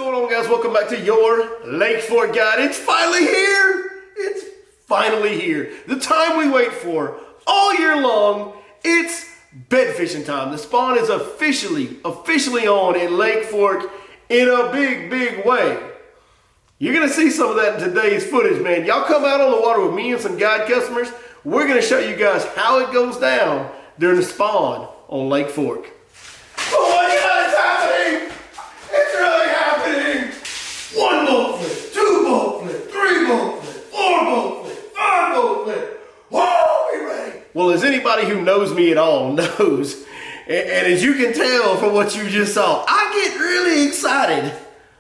going on, guys? Welcome back to your Lake Fork Guide. It's finally here. It's finally here. The time we wait for all year long. It's bed fishing time. The spawn is officially on in Lake Fork in a big way. You're gonna see some of that in today's footage, man. Y'all come out on the water with me and some guide customers. We're gonna show you guys how it goes down during the spawn on Lake Fork. Oh my God, it's happening! It's really happening! 1 boat flip, 2 boat flip, 3 boat flip, 4 boat flip, 5 boat flip. Whoa, we ready? Well, as anybody who knows me at all knows, and as you can tell from what you just saw, I get really excited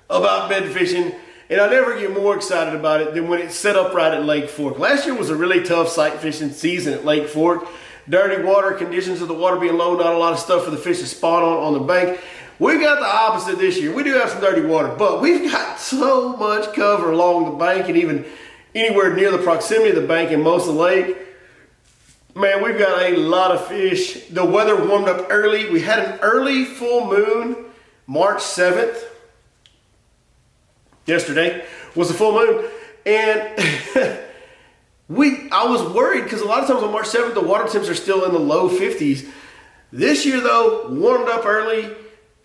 about bed fishing, and I never get more excited about it than when it's set up right at Lake Fork. Last year was a really tough sight fishing season at Lake Fork. Dirty water, conditions of the water being low, not a lot of stuff for the fish to spawn on the bank. We've got the opposite this year. We do have some dirty water, but we've got so much cover along the bank and even anywhere near the proximity of the bank in most of the lake. Man, we've got a lot of fish. The weather warmed up early. We had an early full moon, March 7th. Yesterday was the full moon. And I was worried because a lot of times on March 7th, the water temps are still in the low 50s. This year though, warmed up early,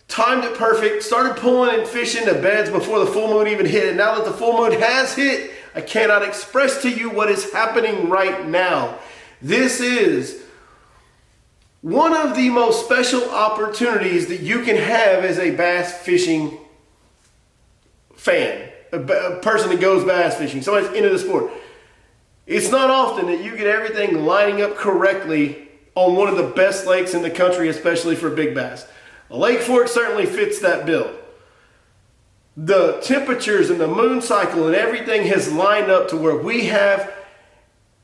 timed it perfect, started pulling and fishing the beds before the full moon even hit. And now that the full moon has hit, I cannot express to you what is happening right now. This is one of the most special opportunities that you can have as a bass fishing fan, a person that goes bass fishing, somebody's into the sport. It's not often that you get everything lining up correctly on one of the best lakes in the country, especially for big bass. Lake Fork certainly fits that bill. The temperatures and the moon cycle and everything has lined up to where we have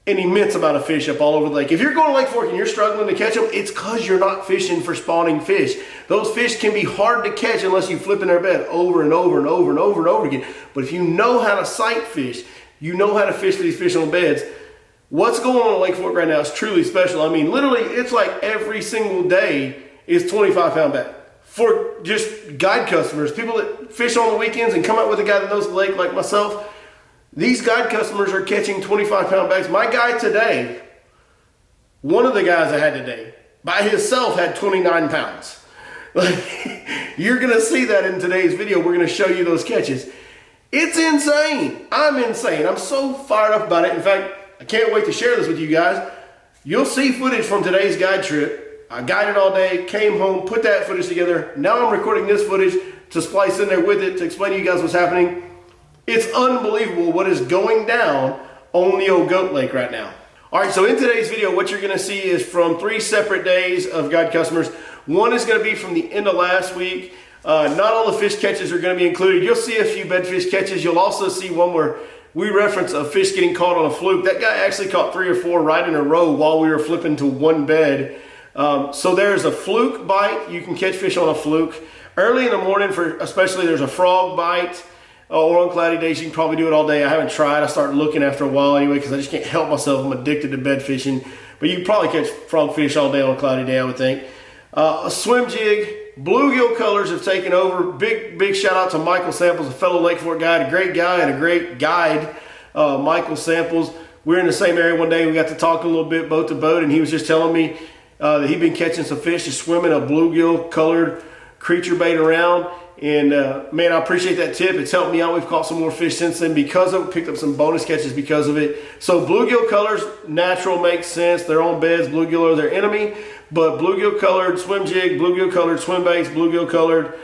an immense amount of fish up all over the lake. If you're going to Lake Fork and you're struggling to catch them, it's because you're not fishing for spawning fish. Those fish can be hard to catch unless you flip in their bed over and over and over and over and over again. But if you know how to sight fish, you know how to fish for these fish on beds. What's going on in Lake Fork right now is truly special. I mean, literally, it's like every single day is 25-pound bag. For just guide customers, people that fish on the weekends and come out with a guy that knows the lake like myself, these guide customers are catching 25-pound bags. My guy today, one of the guys I had today, by himself had 29 pounds. You're going to see that in today's video. We're going to show you those catches. It's insane. I'm insane. I'm so fired up about it. In fact, I can't wait to share this with you guys. You'll see footage from today's guide trip. I guided all day, came home, put that footage together. Now I'm recording this footage to splice in there with it to explain to you guys what's happening. It's unbelievable what is going down on the old Goat Lake right now. All right, so in today's video, what you're going to see is from 3 separate days of guide customers. One is going to be from the end of last week. Not all the fish catches are going to be included. You'll see a few bedfish catches. You'll also see one where we reference a fish getting caught on a fluke. That guy actually caught 3 or 4 right in a row while we were flipping to one bed. So there's a fluke bite. You can catch fish on a fluke. Early in the morning, especially there's a frog bite. Or on cloudy days, you can probably do it all day. I haven't tried. I started looking after a while anyway because I just can't help myself. I'm addicted to bed fishing. But you can probably catch frogfish all day on a cloudy day, I would think. A swim jig. Bluegill colors have taken over. Big shout out to Michael Samples, a fellow Lake Fork guide, a great guy and a great guide. Michael Samples. We were in the same area one day. We got to talk a little bit boat to boat, and he was just telling me that he'd been catching some fish, just swimming a bluegill colored creature bait around. And man, I appreciate that tip. It's helped me out. We've caught some more fish since then because of it. Picked up some bonus catches because of it. So bluegill colors, natural, makes sense. They're on beds. Bluegill are their enemy. But bluegill colored swim jig, bluegill colored swim baits, bluegill colored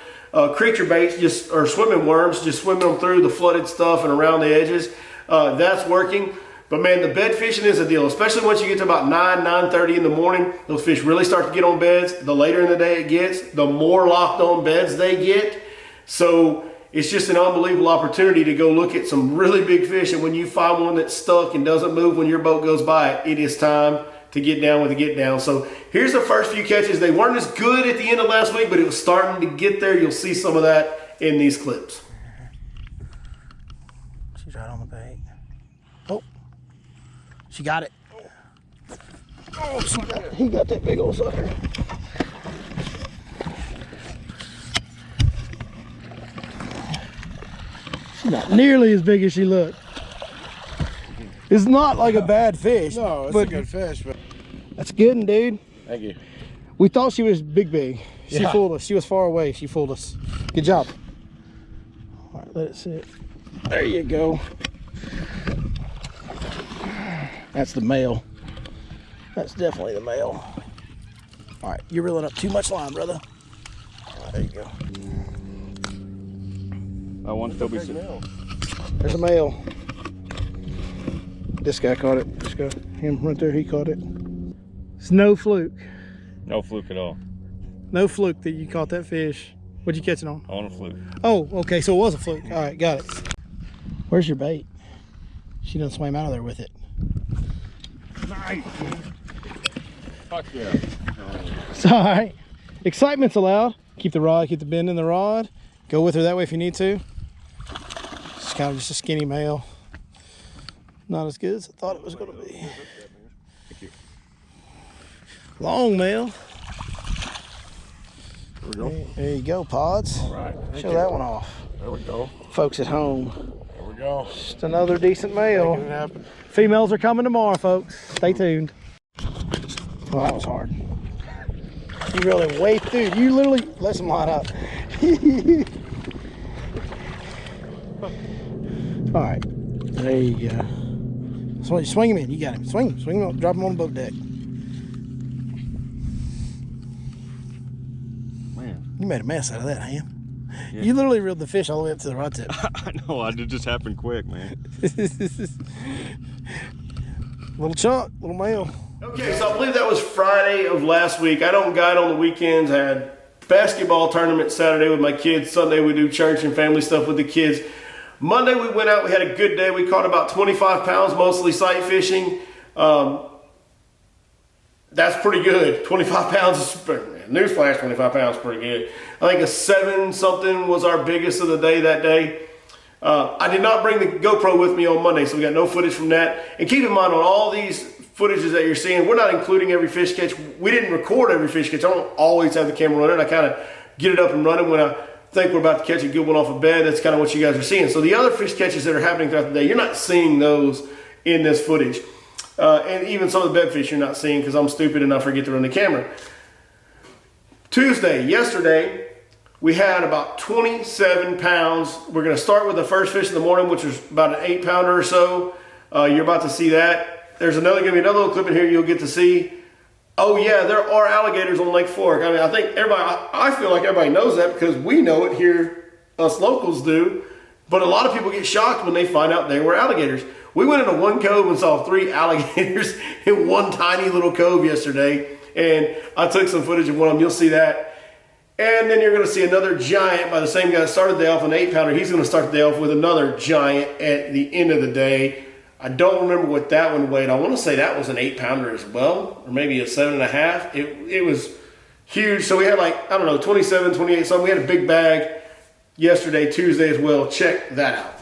creature baits, or swimming worms, just swimming them through the flooded stuff and around the edges. That's working. But man, the bed fishing is a deal, especially once you get to about 9:30 in the morning. Those fish really start to get on beds. The later in the day it gets, the more locked on beds they get. So it's just an unbelievable opportunity to go look at some really big fish. And when you find one that's stuck and doesn't move when your boat goes by, it is time to get down with the get down. So here's the first few catches. They weren't as good at the end of last week, but it was starting to get there. You'll see some of that in these clips. She's right on the bait. Oh, she got it. Oh, she got it. He got that big old sucker. She's not nearly as big as she looked. It's not like a bad fish. No, it's a good fish, but that's a good one, dude. thank you. We thought she was big. She fooled us. She was far away. She fooled us. Good job. All right, let it sit. There you go. That's the male. That's definitely the male. All right, you're reeling up too much line, brother. All right, there you go. I want to be sitting. There's a male. This guy caught it. This guy, him right there, he caught it. It's no fluke. No fluke at all. No fluke that you caught that fish. What'd you catch it on? On a fluke. Oh, okay, so it was a fluke. All right, got it. Where's your bait? She done swam out of there with it. Nice. Fuck yeah. It's all right. Excitement's allowed. Keep the rod, keep the bend in the rod. Go with her that way if you need to. It's kind of just a skinny male. Not as good as I thought it was going to be. Thank you. Long male. There we go. There you go, Pods. All right. Show that one off. There we go. Folks at home. There we go. Just another decent Making male. it happen. Females are coming tomorrow, folks. Stay tuned. Oh, that was hard. You really wade through. You literally let some line up. All right. There you go. Swing him in. You got him. Swing him. Swing him up. Drop him on the boat deck. Man. You made a mess out of that, Ham. Yeah. You literally reeled the fish all the way up to the rod tip. I know. It just happened quick, man. Little chunk, little male. Okay, so I believe that was Friday of last week. I don't guide on the weekends. I had basketball tournament Saturday with my kids. Sunday we do church and family stuff with the kids. Monday we went out. We had a good day. We caught about 25 pounds, mostly sight fishing. That's pretty good. 25 pounds is newsflash. 25 pounds is pretty good. I think a 7-something was our biggest of the day that day. I did not bring the GoPro with me on Monday, so we got no footage from that. And keep in mind, on all these footages that you're seeing, we're not including every fish catch. We didn't record every fish catch. I don't always have the camera running. I kind of get it up and running when I think we're about to catch a good one off a bed. That's kind of what you guys are seeing. So the other fish catches that are happening throughout the day, you're not seeing those in this footage. And even some of the bed fish you're not seeing because I'm stupid and I forget to run the camera. Yesterday, we had about 27 pounds. We're going to start with the first fish in the morning, which was about an 8-pounder or so. You're about to see that. There's going to be another little clip in here you'll get to see. Oh yeah, there are alligators on Lake Fork. I mean, I feel like everybody knows that because we know it here, us locals do. But a lot of people get shocked when they find out they were alligators. We went into one cove and saw 3 alligators in one tiny little cove yesterday. And I took some footage of one of them. You'll see that. And then you're going to see another giant by the same guy that started the day off an 8-pounder. He's going to start the day off with another giant at the end of the day. I don't remember what that one weighed. I want to say that was an 8-pounder as well, or maybe a 7.5. It was huge. So we had 27, 28 something. We had a big bag yesterday, Tuesday as well. Check that out.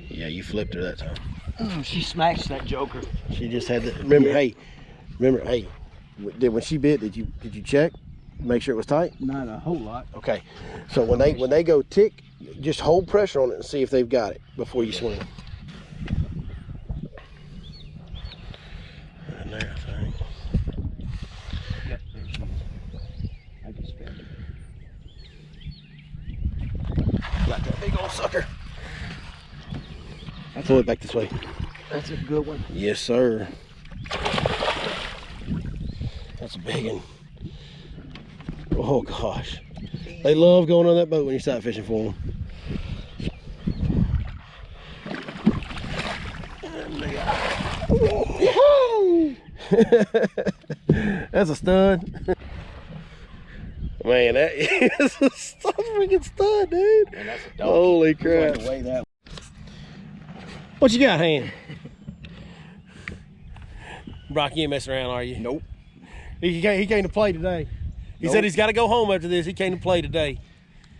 Yeah, you flipped her that time. Oh, she smashed that joker. She just had the. Remember, when she bit, did you check? Make sure it was tight? Not a whole lot. Okay. So when they go tick, just hold pressure on it and see if they've got it before you swing. And there, I think. Yep, there she is. I just found it. Got that big old sucker. Pull it back this way. That's a good one. Yes, sir. That's a big one. Oh gosh, they love going on that boat when you start fishing for them. That's a stud. Man, that is a freaking stud, dude. Man, that's a holy crap. What you got, Han? Brock, you ain't messing around, are you? Nope. He came to play today. He said he's got to go home after this. He came to play today.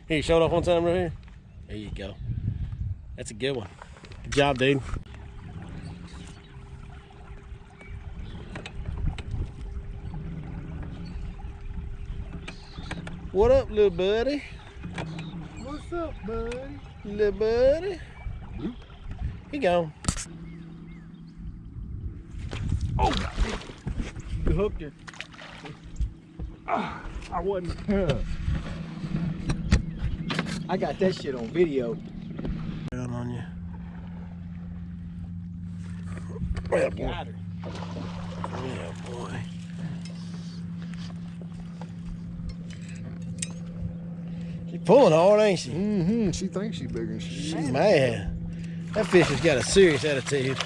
Here, show it off one time right here. There you go. That's a good one. Good job, dude. What up, little buddy? What's What's up, buddy? Little buddy. He gone. Oh, you hooked her. I wasn't. I got that shit on video. Down on you. Yeah, got her. Yeah, boy. She's pulling hard, ain't she? Mm-hmm. She thinks she's bigger than she is. She's mad. That fish has got a serious attitude.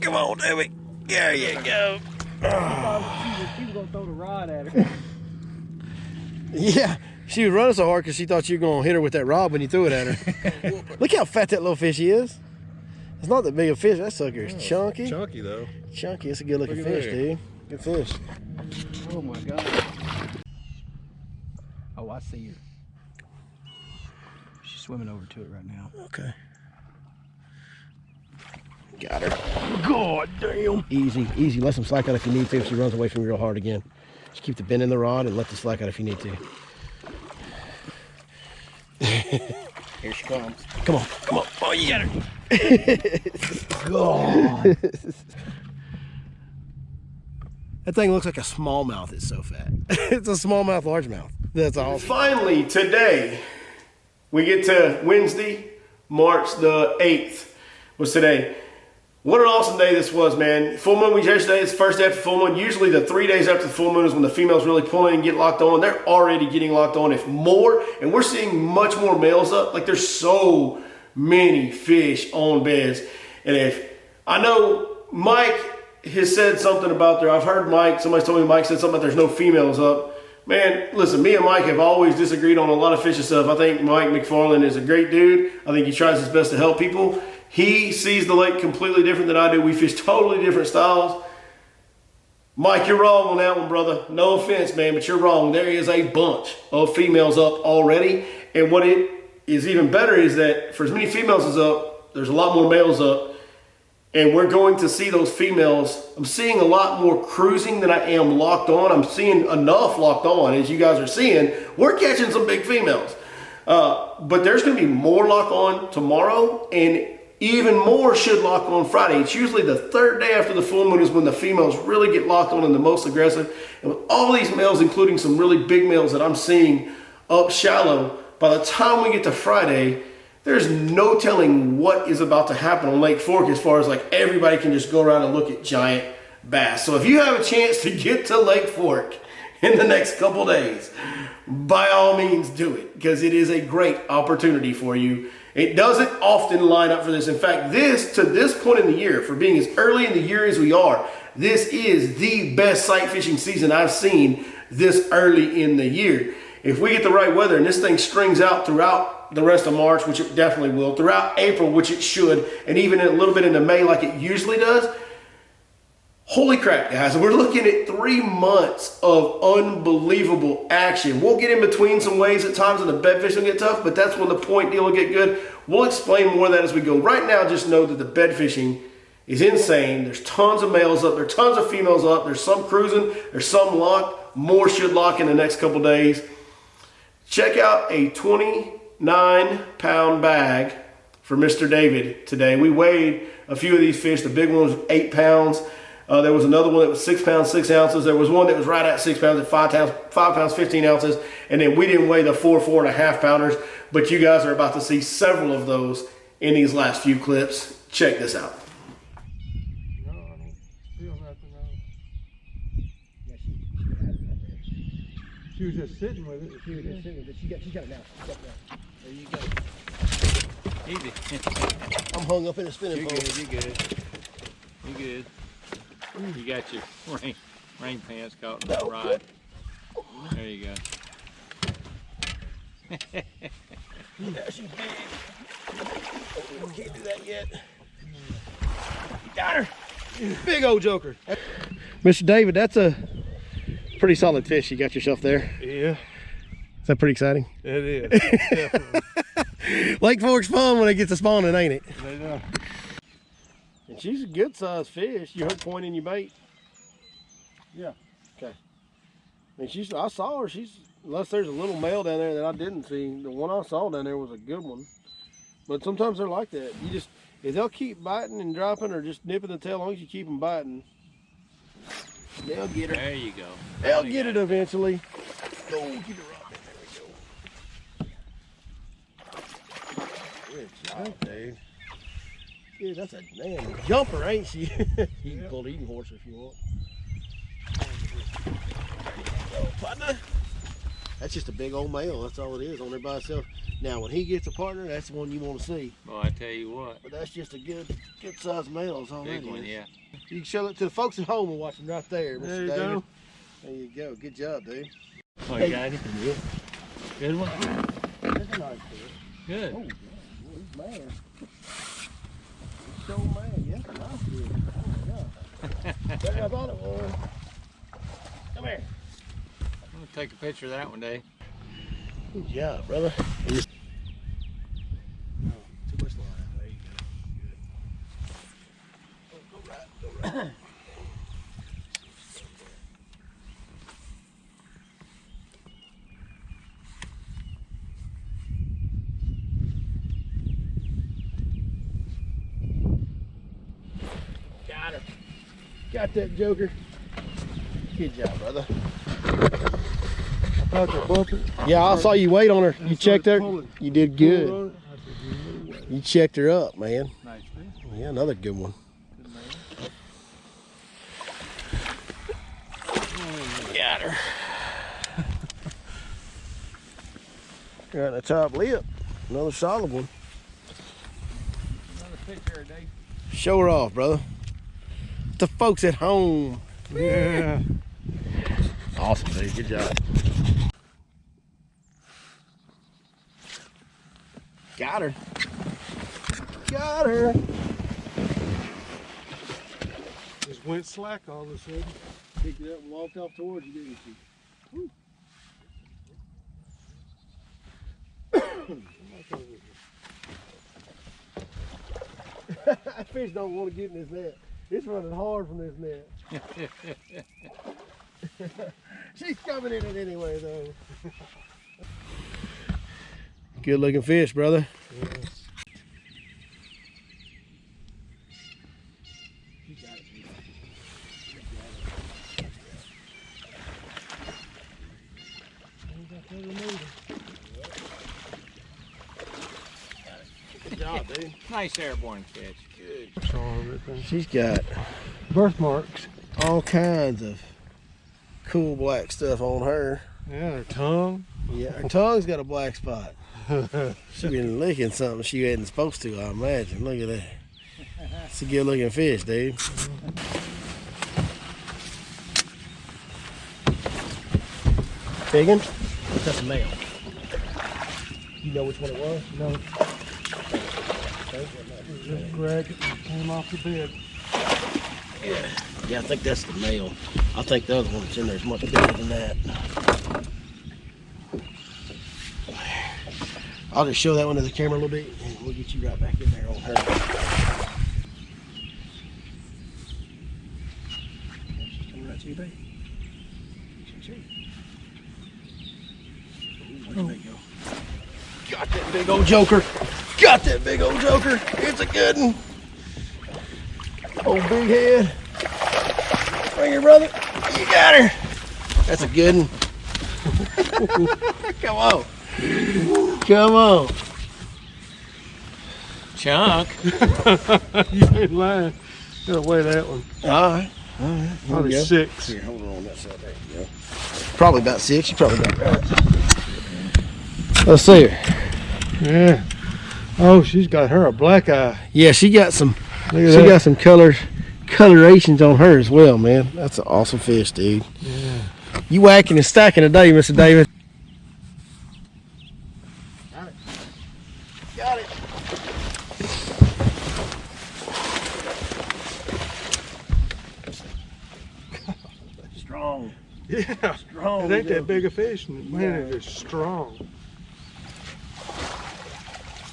Come on, Debbie. There you go. She was gonna throw the rod at her. Yeah, she was running so hard because she thought you were going to hit her with that rod when you threw it at her. Look how fat that little fish is. It's not that big a fish. That sucker is chunky. Chunky, though. Chunky. It's a good looking Look at fish, that. dude. Good fish. Oh my god. Oh, I see her. She's swimming over to it right now. Okay. Got her. God damn. Easy, easy. Let some slack out if you need to if she runs away from you real hard again. Just keep the bend in the rod and let the slack out if you need to. Here she comes. Come on, come on. Oh, you got her. God. That thing looks like a smallmouth. It's so fat. It's a smallmouth, largemouth. That's awesome. Finally, today, we get to Wednesday, March the 8th was today. What an awesome day this was, man. Full moon was yesterday. It's the first day after full moon. Usually the 3 days after the full moon is when the females really pull in and get locked on. They're already getting locked on, if more. And we're seeing much more males up. Like, there's so many fish on beds. And if I know Mike has said something about there. I've heard Mike, somebody's told me Mike said something about there's no females up. Man, listen, me and Mike have always disagreed on a lot of fishing stuff. I think Mike McFarland is a great dude. I think he tries his best to help people. He sees the lake completely different than I do. We fish totally different styles. Mike, you're wrong on that one, brother. No offense, man, but you're wrong. There is a bunch of females up already. And what it is even better is that for as many females as up, there's a lot more males up. And we're going to see those females. I'm seeing a lot more cruising than I am locked on. I'm seeing enough locked on, as you guys are seeing. We're catching some big females. But there's going to be more lock on tomorrow, and even more should lock on Friday. It's usually the third day after the full moon is when the females really get locked on and the most aggressive. And with all these males, including some really big males that I'm seeing up shallow, by the time we get to Friday, there's no telling what is about to happen on Lake Fork as far as like everybody can just go around and look at giant bass. So if you have a chance to get to Lake Fork in the next couple days, by all means do it, because it is a great opportunity for you. It doesn't often line up for this. In fact, to this point in the year, for being as early in the year as we are, this is the best sight fishing season I've seen this early in the year. If we get the right weather and this thing strings out throughout the rest of March, which it definitely will, throughout April, which it should, and even a little bit into May like it usually does, holy crap, guys, we're looking at 3 months of unbelievable action. We'll get in between some waves at times and the bed fish will get tough, but that's when the point deal will get good. We'll explain more of that as we go. Right now, just know that the bed fishing is insane. There's tons of males up. There's tons of females up. There's some cruising. There's some locked. More should lock in the next couple days. Check out a 29-pound bag for Mr. David today. We weighed a few of these fish. The big one was 8 pounds. There was another one that was 6 pounds, 6 ounces. There was one that was right at 6 pounds at 5 pounds, 15 ounces. And then we didn't weigh the 4.5 pounders. But you guys are about to see several of those in these last few clips. Check this out. No, I don't feel nothing. Yeah, She was just sitting with it. she was just sitting, but she got it now. She got it now. There you go. Easy. I'm hung up in a spinning You pole. good, you good. You good. You got your rain pants caught in that rod. There you go. Yeah, she's big. We can't do that yet. Got her. Big old joker. Mr. David, that's a pretty solid fish you got yourself there. Yeah, Is that pretty exciting? it is. Definitely. Lake Fork's fun when it gets to spawning, ain't it? They know. And she's a good sized fish. You hook point in your bait? Yeah. Okay. I mean, I saw her. She's unless there's a little male down there that I didn't see. The one I saw down there was a good one. But sometimes they're like that. You just, if they'll keep biting and dropping or just nipping the tail, as long as you keep them biting, they'll get her. There you go. They'll get it eventually. Oh, get her up. There we go. Good job, dude. Dude, that's a damn jumper, ain't she? You can pull the eating horse if you want. Oh, partner. That's just a big old male. That's all it is on there by itself. Now, when he gets a partner, that's the one you want to see. Well, I tell you what. But that's just a good sized male. Is all Big that one, is. yeah. You can show it to the folks at home and watch them right there, Mr. There you David. go. There you go. Good job, dude. Oh, you got it? Good one? That's a nice fish. Good. Oh, he's mad. He's so mad. Yeah, that's a nice fish. Oh, my God. Better than I thought it was. Come here. I'm going to take a picture of that one, Dave. Good job, brother. Too much line. There you go. Good. Oh, go right. Got her. Got that joker. Good job, brother. I thought you bumped it. Yeah, I saw you wait on her. You checked her. pulling. You did good. Pull on it. I said, you know what? You checked her up, man. Nice fish. Yeah, another good one. Got her. Right in the top lip. Another solid one. Another picture, Dave. Show her off, brother. The folks at home. Yeah. Awesome, dude. Good job. Got her. Got her. Just went slack all of a sudden. Picked it up and walked off towards you, didn't she? Woo. That fish don't want to get in this net. It's running hard from this net. She's coming in it anyway, though. Good looking fish, brother. Yes. Good job, dude. Nice airborne fish. That's all of it then. She's got Birthmarks. all kinds of cool black stuff on her. Yeah, her tongue. Yeah, her tongue's got a black spot. She's been licking something she wasn't supposed to, I imagine. Look at that. It's a good looking fish, dude. Big one? That's a male. You know which one it was? No. Just grabbed it and came off the bed. Yeah, I think that's the male. I think the other one that's in there is much bigger than that. I'll just show that one to the camera a little bit and we'll get you right back in there on her. She's coming right to you, babe. Ooh, where'd they go? Got that big old joker. Got that big old joker. It's a good one. Old big head. Bring her, brother. You got her. That's a good one. Come on. Come on. Chunk. You ain't lying. Gotta weigh that one. All right. Probably 6. Here, hold on that side. There you go. Probably about 6. You probably about right. Let's see her. Yeah. Oh, she's got her a black eye. Yeah, she got some. Look at She that. got some colorations on her as well, man. That's an awesome fish, dude. Yeah. You whacking and stacking today, Mr. David. Got it. Got it. Strong. Yeah. Strong. It ain't Joe. that big a fish. and Man, it is strong.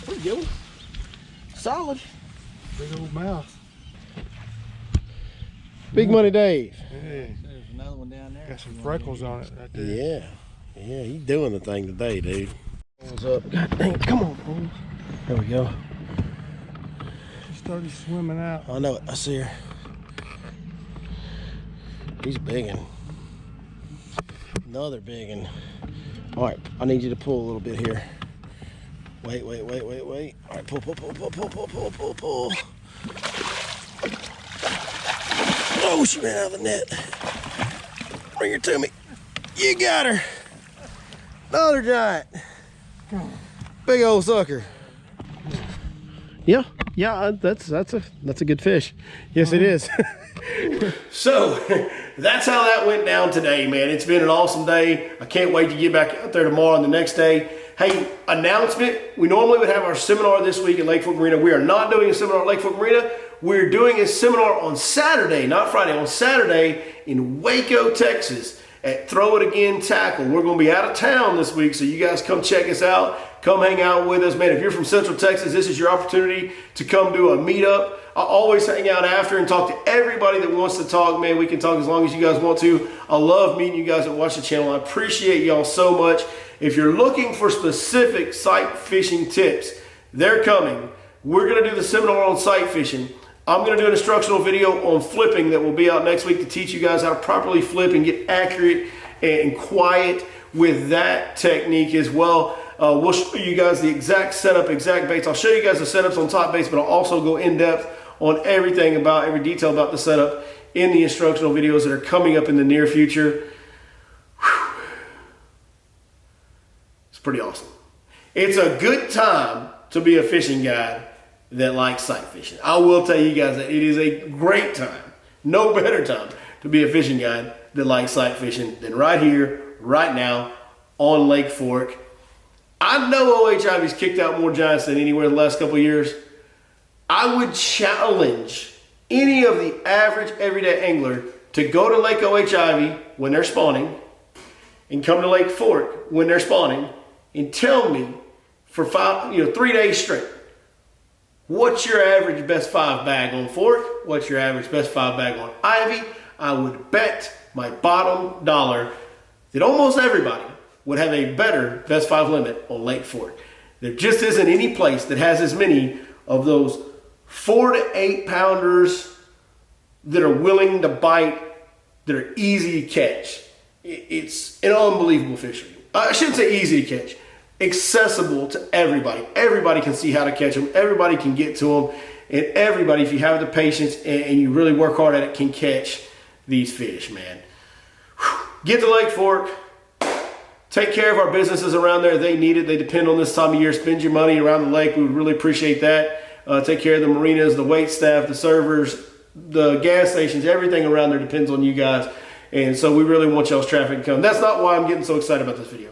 Pretty good one. Solid. Big old mouth. Big Money Dave. Yeah. There's another one down there. Got some freckles on it right there. Yeah. Yeah, he's doing the thing today, dude. What's up? God dang it. Come on, boys. There we go. She started swimming out. I know it. I see her. He's a big one. Another big one. All right, I need you to pull a little bit here. Wait. All right, pull. Oh, she ran out of the net. Bring her to me. You got her. Another giant. Big old sucker. Yeah, that's a good fish. Yes, it is. So that's how that went down today, man. It's been an awesome day. I can't wait to get back out there tomorrow and the next day. Hey, announcement. We normally would have our seminar this week at Lake Fork Marina. We are not doing a seminar at Lake Fork Marina. We're doing a seminar on Saturday, not Friday, on Saturday in Waco, Texas at Throw It Again Tackle. We're going to be out of town this week, so you guys come check us out. Come hang out with us. Man, if you're from Central Texas, this is your opportunity to come do a meetup. I always hang out after and talk to everybody that wants to talk. Man, we can talk as long as you guys want to. I love meeting you guys that watch the channel. I appreciate y'all so much. If you're looking for specific sight fishing tips, they're coming. We're going to do the seminar on sight fishing. I'm going to do an instructional video on flipping that will be out next week to teach you guys how to properly flip and get accurate and quiet with that technique as well. We'll show you guys the exact setup, exact baits. I'll show you guys the setups on top baits, but I'll also go in depth on everything about every detail about the setup in the instructional videos that are coming up in the near future. Whew. It's pretty awesome. It's a good time to be a fishing guide that likes sight fishing. I will tell you guys that it is a great time, no better time to be a fishing guide that likes sight fishing than right here, right now on Lake Fork. I know OHIV's kicked out more giants than anywhere in the last couple of years. I would challenge any of the average everyday angler to go to Lake OHIV when they're spawning and come to Lake Fork when they're spawning and tell me for 3 days straight, what's your average best 5 bag on Fork? What's your average best 5 bag on Ivy? I would bet my bottom dollar that almost everybody would have a better best 5 limit on Lake Fork. There just isn't any place that has as many of those 4 to 8 pounders that are willing to bite, that are easy to catch. It's an unbelievable fishery. I shouldn't say easy to catch. Accessible to everybody. Everybody can see how to catch them. Everybody can get to them. And everybody, if you have the patience and you really work hard at it, can catch these fish, man. Whew. Get to Lake Fork. Take care of our businesses around there. They need it. They depend on this time of year. Spend your money around the lake. We would really appreciate that. Take care of the marinas, the wait staff, the servers, the gas stations. Everything around there depends on you guys. And so we really want y'all's traffic to come. That's not why I'm getting so excited about this video.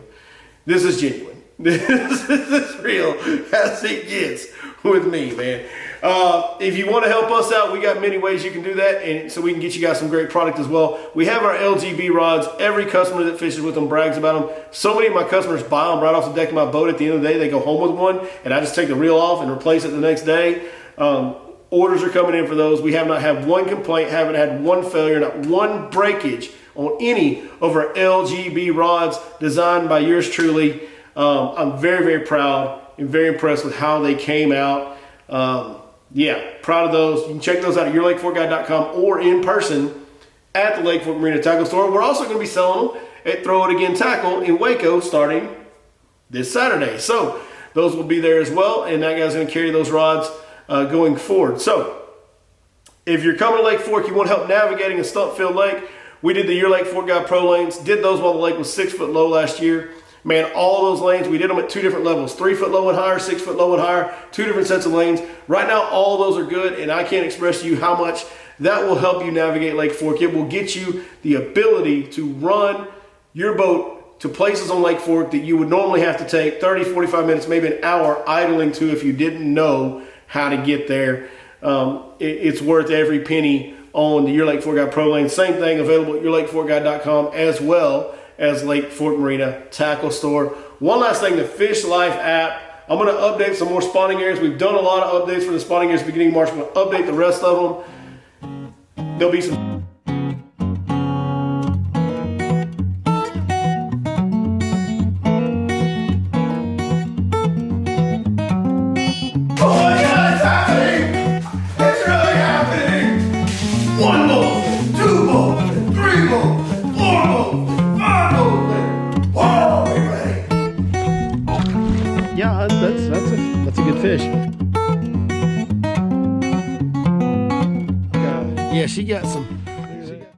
This is genuine. This is real as it gets with me, man. If you want to help us out, we got many ways you can do that, and so we can get you guys some great product as well. We have our LGB rods. Every customer that fishes with them brags about them. So many of my customers buy them right off the deck of my boat. At the end of the day, they go home with one, and I just take the reel off and replace it the next day. Orders are coming in for those. We have not had one complaint, haven't had one failure, not one breakage on any of our LGB rods designed by yours truly. I'm very, very proud and very impressed with how they came out. Yeah, proud of those. You can check those out at yourlakeforkguide.com or in person at the Lake Fork Marina Tackle Store. We're also going to be selling them at Throw It Again Tackle in Waco starting this Saturday. So those will be there as well, and that guy's going to carry those rods going forward. So if you're coming to Lake Fork, you want help navigating a stump-filled lake, we did the Your Lake Fork Guide Pro lanes, did those while the lake was 6 foot low last year. Man, all those lanes, we did them at 2 different levels, 3 foot low and higher, 6 foot low and higher, 2 different sets of lanes. Right now, all those are good, and I can't express to you how much that will help you navigate Lake Fork. It will get you the ability to run your boat to places on Lake Fork that you would normally have to take 30, 45 minutes, maybe an hour idling to if you didn't know how to get there. It's worth every penny on the Your Lake Fork Guide Pro Lane. Same thing available at yourlakeforkguide.com as well as Lake Fork Marina Tackle Store. One last thing, the Fish Life app. I'm going to update some more spawning areas. We've done a lot of updates for the spawning areas beginning of March. I'm going to update the rest of them. There'll be some fish. Yeah, she got some